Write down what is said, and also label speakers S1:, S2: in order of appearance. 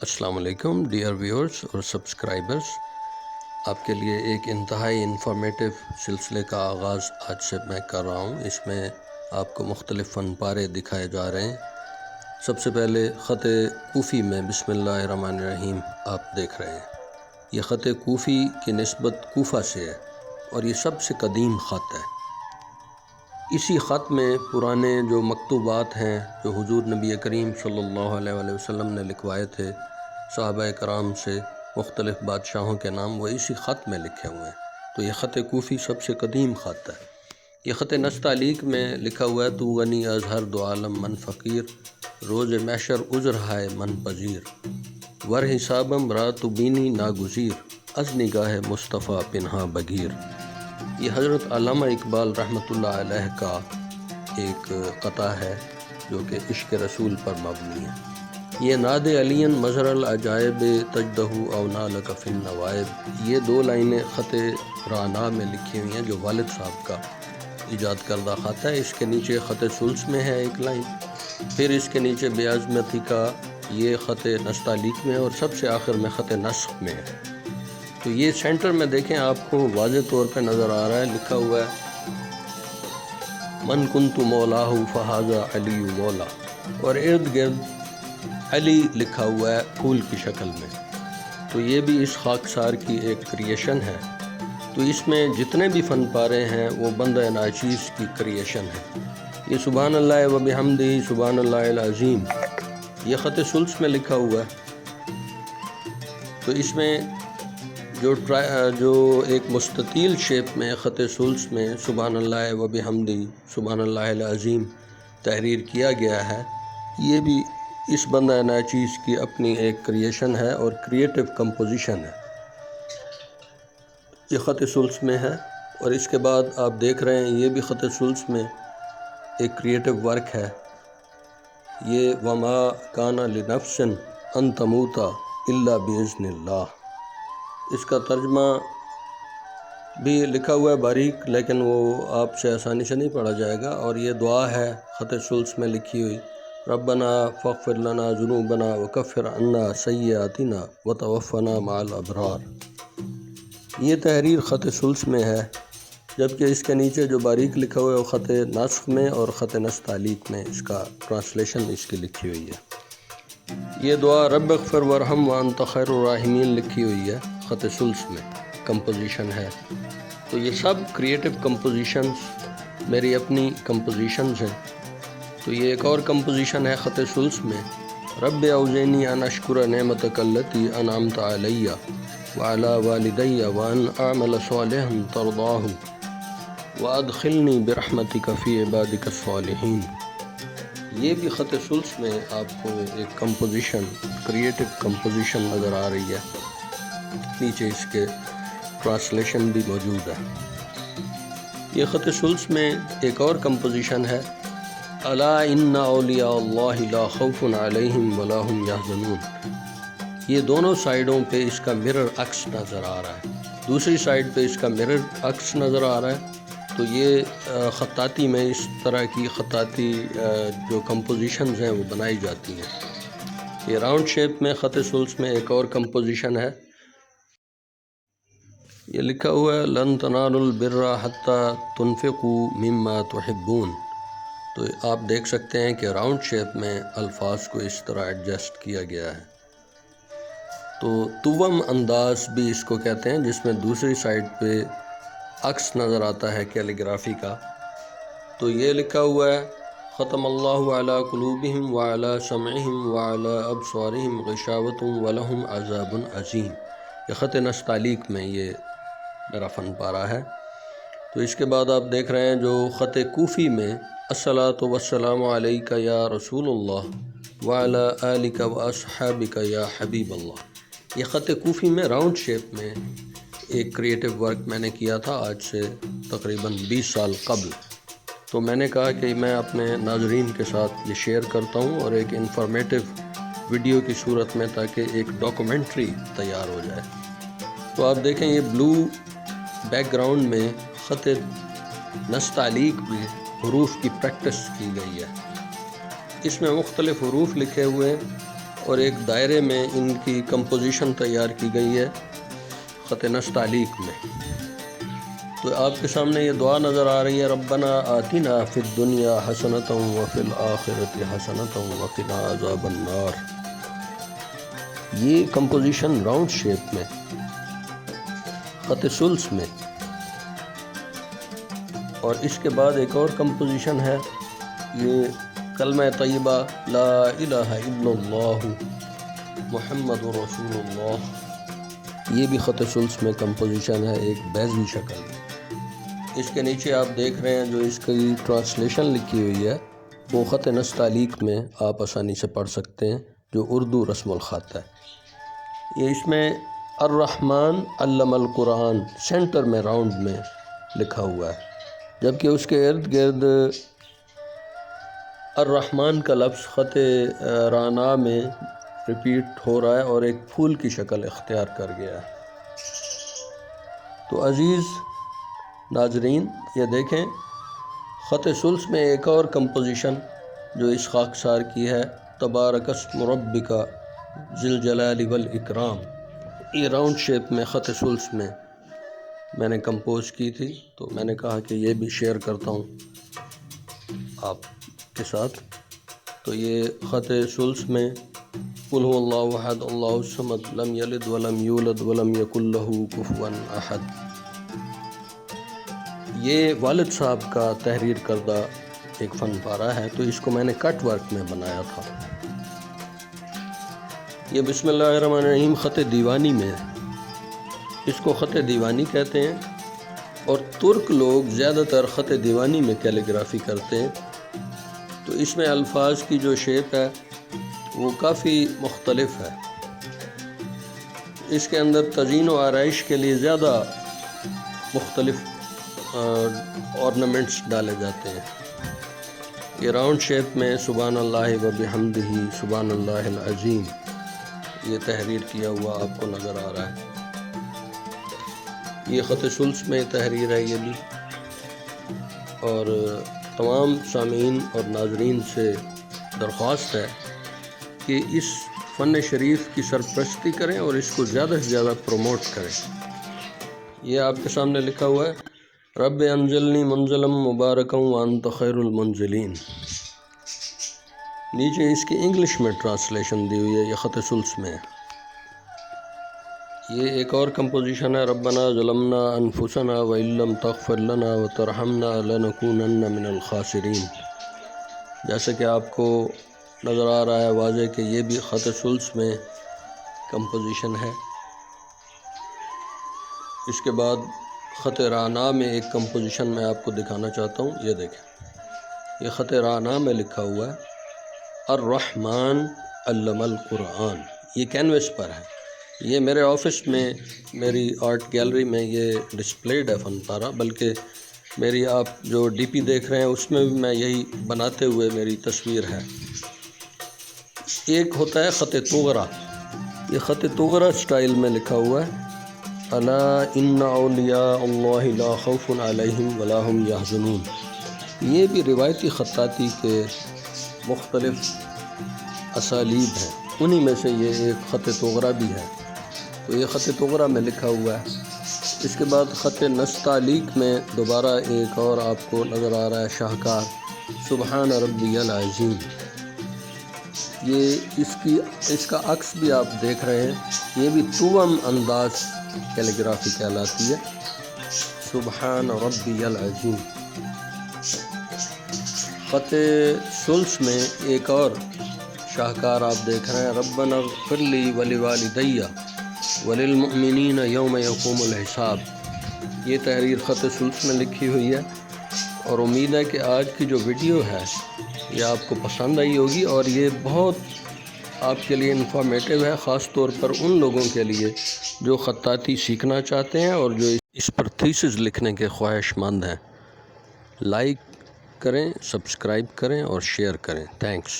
S1: السلام علیکم dear viewers اور سبسکرائبرز، آپ کے لیے ایک انتہائی انفارمیٹیو سلسلے کا آغاز آج سے میں کر رہا ہوں۔ اس میں آپ کو مختلف فن پارے دکھائے جا رہے ہیں۔ سب سے پہلے خط کوفی میں بسم اللہ الرحمن الرحیم آپ دیکھ رہے ہیں۔ یہ خط کوفی کی نسبت کوفہ سے ہے اور یہ سب سے قدیم خط ہے۔ اسی خط میں پرانے جو مکتوبات ہیں جو حضور نبی کریم صلی اللہ علیہ وآلہ وسلم نے لکھوائے تھے صحابہ کرام سے، مختلف بادشاہوں کے نام وہ اسی خط میں لکھے ہوئے ہیں۔ تو یہ خط کوفی سب سے قدیم خط ہے۔ یہ خط نستعلیق میں لکھا ہوا ہے: تو غنی از ہر دو عالم من فقیر، روز محشر عذر ہائے من پذیر، ور حسابم را تو بینی ناگزیر، از نگاہ مصطفیٰ پنہا بگیر۔ یہ حضرت علامہ اقبال رحمۃ اللہ علیہ کا ایک قطعہ ہے جو کہ عشق رسول پر مبنی ہے۔ یہ ناد علین مظہر العجائب تجدہ او نالک فی النوائب، یہ دو لائنیں خط رانا میں لکھی ہوئی ہیں جو والد صاحب کا ایجاد کردہ خط ہے۔ اس کے نیچے خط ثلث میں ہے ایک لائن، پھر اس کے نیچے بے عظمتی کا یہ خط نستعلیق میں اور سب سے آخر میں خط نسخ میں ہے۔ تو یہ سینٹر میں دیکھیں آپ کو واضح طور پہ نظر آ رہا ہے، لکھا ہوا ہے من کنت مولاہ فہذا علی مولا، اور ارد گرد علی لکھا ہوا ہے پھول کی شکل میں۔ تو یہ بھی اس خاکسار کی ایک کریشن ہے۔ تو اس میں جتنے بھی فن پارے ہیں وہ بندہ ناچیز کی کریشن ہے۔ یہ سبحان اللہ و بحمدہ سبحان اللہ العظیم، یہ خط ثلث میں لکھا ہوا ہے۔ تو اس میں جو ایک مستطیل شیپ میں خط ثلث میں سبحان اللہ و بحمدہ سبحان اللہ العظیم تحریر کیا گیا ہے، یہ بھی اس بندہ ناچیز کی اپنی ایک کریشن ہے اور کریٹو کمپوزیشن ہے۔ یہ خط ثلث میں ہے اور اس کے بعد آپ دیکھ رہے ہیں یہ بھی خط ثلث میں ایک کریٹو ورک ہے۔ یہ وما کان لنفس ان تموت الا باذن اللہ، اس کا ترجمہ بھی لکھا ہوا ہے باریک، لیکن وہ آپ سے آسانی سے نہیں پڑھا جائے گا۔ اور یہ دعا ہے خط ثلث میں لکھی ہوئی: ربنا فاغفر لنا ذنوبنا وکفر عنا سیئاتنا وتوفنا مع الابرار۔ یہ تحریر خط ثلث میں ہے، جبکہ اس کے نیچے جو باریک لکھا ہوا ہے وہ خط نسخ میں اور خط نستعلیق میں اس کا ٹرانسلیشن اس کی لکھی ہوئی ہے۔ یہ دعا رب اغفر ورحم وانت خیر الراحمین لکھی ہوئی ہے، خط ثلث میں کمپوزیشن ہے۔ تو یہ سب کریٹو کمپوزیشنز میری اپنی کمپوزیشنز ہیں۔ تو یہ ایک اور کمپوزیشن ہے خط ثلث میں: رب اوزعنی ان اشکر نعمتک التی انعمت علی وعلی والدی وان اعمل صالحا ترضاہ وادخلنی برحمتک فی عبادک الصالحین۔ یہ بھی خط ثلث میں آپ کو ایک کمپوزیشن، کریٹو کمپوزیشن نظر آ رہی ہے۔ نیچے اس کے ٹرانسلیشن بھی موجود ہے۔ یہ خط ثلث میں ایک اور کمپوزیشن ہے: الا ان اولیاء اللہ لا خوف علیہم ولا هم یحزنون۔ یہ دونوں سائیڈوں پہ اس کا مرر عکس نظر آ رہا ہے، دوسری سائیڈ پہ اس کا مرر عکس نظر آ رہا ہے۔ تو یہ خطاطی میں اس طرح کی خطاطی جو کمپوزیشنز ہیں وہ بنائی جاتی ہیں۔ یہ راؤنڈ شیپ میں خط ثلث میں ایک اور کمپوزیشن ہے، یہ لکھا ہوا ہے لن تنالوا البر حتی تنفقوا مما تحبون۔ تو آپ دیکھ سکتے ہیں کہ راؤنڈ شیپ میں الفاظ کو اس طرح ایڈجسٹ کیا گیا ہے۔ تو توم انداز بھی اس کو کہتے ہیں، جس میں دوسری سائیڈ پہ عکس نظر آتا ہے کیلیگرافی کا۔ تو یہ لکھا ہوا ہے ختم اللہ علی قلوبہم وعلی سمعہم وعلی ابصارہم غشاوۃ ولہم عذاب عظیم۔ یہ خط نستعلیق میں یہ میرا فن پارہ ہے۔ تو اس کے بعد آپ دیکھ رہے ہیں جو خط کوفی میں الصلاۃ والسلام علیک یا رسول اللہ وعلی آلک واصحابک یا حبیب اللہ۔ یہ خط کوفی میں راؤنڈ شیپ میں ایک کریٹو ورک میں نے کیا تھا آج سے تقریباً 20 سال قبل۔ تو میں نے کہا کہ میں اپنے ناظرین کے ساتھ یہ شیئر کرتا ہوں اور ایک انفارمیٹیو ویڈیو کی صورت میں، تاکہ ایک ڈاکومنٹری تیار ہو جائے۔ تو آپ دیکھیں یہ بلو بیک گراؤنڈ میں خط نستعلیق میں حروف کی پریکٹس کی گئی ہے۔ اس میں مختلف حروف لکھے ہوئے ہیں اور ایک دائرے میں ان کی کمپوزیشن تیار کی گئی ہے خط نستعلیق میں۔ تو آپ کے سامنے یہ دعا نظر آ رہی ہے، ربنا آتنا فی الدنیا حسنۃ وفی الآخرۃ حسنۃ وقنا عذاب النار۔ یہ کمپوزیشن راؤنڈ شیپ میں خط ثلث میں، اور اس کے بعد ایک اور کمپوزیشن ہے، یہ کلمہ طیبہ لا الہ الا اللہ محمد رسول اللہ، یہ بھی خط ثلث میں کمپوزیشن ہے، ایک بیضوی شکل میں۔ اس کے نیچے آپ دیکھ رہے ہیں جو اس کی ٹرانسلیشن لکھی ہوئی ہے وہ خط نستعلیق میں آپ آسانی سے پڑھ سکتے ہیں، جو اردو رسم الخط ہے۔ یہ اس میں الرحمن علم القرآن سینٹر میں راؤنڈ میں لکھا ہوا ہے، جبکہ اس کے ارد گرد الرحمن کا لفظ خط رانا میں ریپیٹ ہو رہا ہے اور ایک پھول کی شکل اختیار کر گیا ہے۔ تو عزیز ناظرین، یہ دیکھیں خط ثلث میں ایک اور کمپوزیشن جو اس خاکسار کی ہے، تبارک اسم ربک ذی الجلال والاکرام، یہ راؤنڈ شیپ میں خط ثلث میں نے کمپوز کی تھی، تو میں نے کہا کہ یہ بھی شیئر کرتا ہوں آپ کے ساتھ۔ تو یہ خط ثلث میں قل هو اللہ احد اللہ الصمد لم یلد ولم یولد ولم یکن لہ کفوا احد، یہ والد صاحب کا تحریر کردہ ایک فن پارہ ہے، تو اس کو میں نے کٹ ورک میں بنایا تھا۔ یہ بسم اللہ الرحمن الرحیم خط دیوانی میں ہے، اس کو خط دیوانی کہتے ہیں، اور ترک لوگ زیادہ تر خط دیوانی میں کیلیگرافی کرتے ہیں۔ تو اس میں الفاظ کی جو شیپ ہے وہ کافی مختلف ہے، اس کے اندر تزئین و آرائش کے لیے زیادہ مختلف آرنامنٹس ڈالے جاتے ہیں۔ یہ راؤنڈ شیپ میں سبحان اللہ و بحمدہ سبحان اللہ العظیم یہ تحریر کیا ہوا آپ کو نظر آ رہا ہے۔ یہ خط ثلث میں تحریر ہے یہ بھی، اور تمام سامعین اور ناظرین سے درخواست ہے کہ اس فن شریف کی سرپرستی کریں اور اس کو زیادہ سے زیادہ پروموٹ کریں۔ یہ آپ کے سامنے لکھا ہوا ہے، رب انزلنی منزلا مبارکا وانت خیر المنزلین۔ نیچے اس کی انگلش میں ٹرانسلیشن دی ہوئی ہے، یہ خط ثلث میں ہے۔ یہ ایک اور کمپوزیشن ہے، ربنا ظلمنا انفسنا وان لم تغفر لنا وترحمنا لنکونن من الخاسرین۔ جیسے کہ آپ کو نظر آ رہا ہے واضح کہ یہ بھی خط ثلث میں کمپوزیشن ہے۔ اس کے بعد خط رانا میں ایک کمپوزیشن میں آپ کو دکھانا چاہتا ہوں، یہ دیکھیں، یہ خط رانا میں لکھا ہوا ہے الرحمن علم القرآن، یہ کینوس پر ہے۔ یہ میرے آفس میں میری آرٹ گیلری میں یہ ڈسپلیڈ ہے فن پارہ، بلکہ میری آپ جو ڈی پی دیکھ رہے ہیں اس میں بھی میں یہی بناتے ہوئے میری تصویر ہے۔ ایک ہوتا ہے خط طغرا، یہ خط طغرا سٹائل میں لکھا ہوا ہے، الا ان اولیاء اللہ لا خوف علیہم ولا هم یحزنون۔ یہ بھی روایتی خطاطی کے مختلف اسالیب ہیں، انہی میں سے یہ ایک خط طغرا بھی ہے۔ تو یہ خط طغرا میں لکھا ہوا ہے۔ اس کے بعد خط نستعلیق میں دوبارہ ایک اور آپ کو نظر آ رہا ہے شاہکار، سبحان ربی العظیم۔ یہ اس کا عکس بھی آپ دیکھ رہے ہیں، یہ بھی توأم انداز کیلیگرافی کہلاتی ہے، سبحان ربی العظیم۔ خط ثلث میں ایک اور شاہکار آپ دیکھ رہے ہیں، ربنا اغفر لی ولوالدی وللمؤمنین یوم یقوم الحساب۔ یہ تحریر خط ثلث میں لکھی ہوئی ہے، اور امید ہے کہ آج کی جو ویڈیو ہے یہ آپ کو پسند آئی ہوگی، اور یہ بہت آپ کے لیے انفارمیٹیو ہے، خاص طور پر ان لوگوں کے لیے جو خطاطی سیکھنا چاہتے ہیں اور جو اس پر تھیسز لکھنے کے خواہش مند ہیں۔ لائک کریں، سبسکرائب کریں اور شیئر کریں۔ تھینکس۔